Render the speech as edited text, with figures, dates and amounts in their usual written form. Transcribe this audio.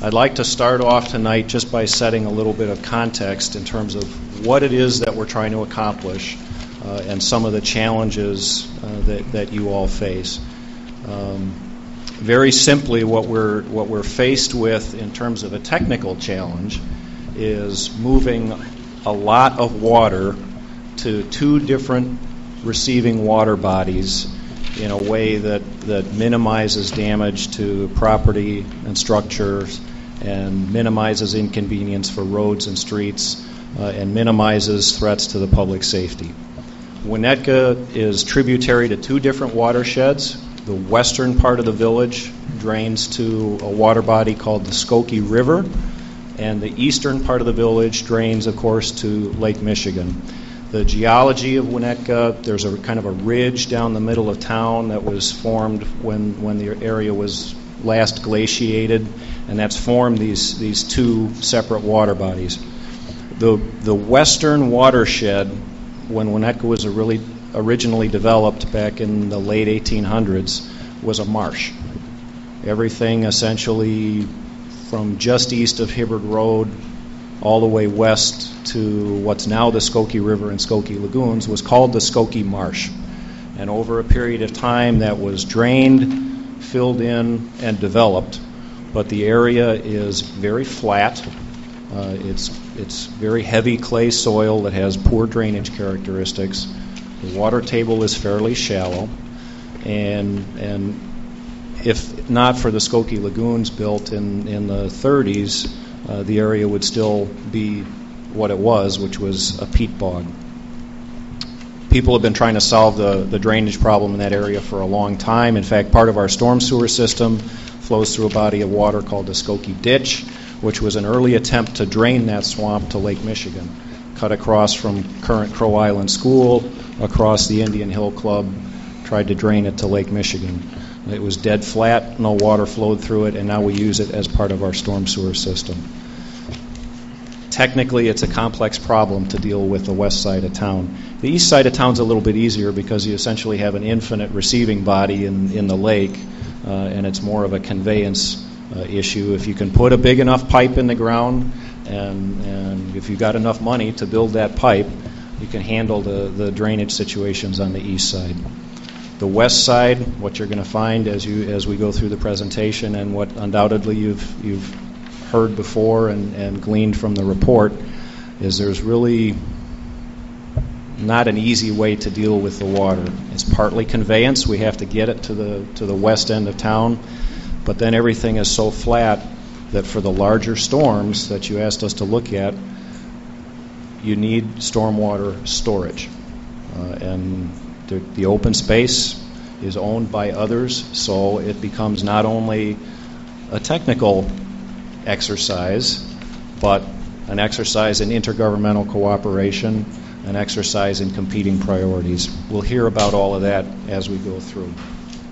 I'd like to start off tonight just by setting a little bit of context in terms of what it is that we're trying to accomplish and some of the challenges that you all face. Very simply, what we're faced with in terms of a technical challenge is moving a lot of water to two different receiving water bodies in a way that minimizes damage to property and structures and minimizes inconvenience for roads and streets and minimizes threats to the public safety. Winnetka is tributary to two different watersheds. The western part of the village drains to a water body called the Skokie River, and the eastern part of the village drains, of course, to Lake Michigan. The geology of Winnetka, there's a kind of a ridge down the middle of town that was formed when the area was last glaciated, and that's formed these two separate water bodies. The western watershed, when Winnetka was originally developed back in the late 1800s, was a marsh. Everything essentially from just east of Hibbard Road all the way west to what's now the Skokie River and Skokie Lagoons was called the Skokie Marsh. And over a period of time that was drained, filled in, and developed. But the area is very flat. It's very heavy clay soil that has poor drainage characteristics. The water table is fairly shallow. And if not for the Skokie Lagoons built in the 30s, the area would still be what it was, which was a peat bog. People have been trying to solve the drainage problem in that area for a long time. In fact, part of our storm sewer system flows through a body of water called the Skokie Ditch, which was an early attempt to drain that swamp to Lake Michigan. Cut across from current Crow Island School, across the Indian Hill Club, tried to drain it to Lake Michigan. It was dead flat, no water flowed through it, and now we use it as part of our storm sewer system. Technically, it's a complex problem to deal with the west side of town. The east side of town's a little bit easier because you essentially have an infinite receiving body in the lake, and it's more of a conveyance issue. If you can put a big enough pipe in the ground, and if you've got enough money to build that pipe, you can handle the drainage situations on the east side. The west side, what you're going to find as we go through the presentation, and what undoubtedly you've heard before and gleaned from the report, is there's really not an easy way to deal with the water. It's partly conveyance. We have to get it to the west end of town, but then everything is so flat that for the larger storms that you asked us to look at, you need stormwater storage. And the open space is owned by others, so it becomes not only a technical exercise, but an exercise in intergovernmental cooperation, an exercise in competing priorities. We'll hear about all of that as we go through.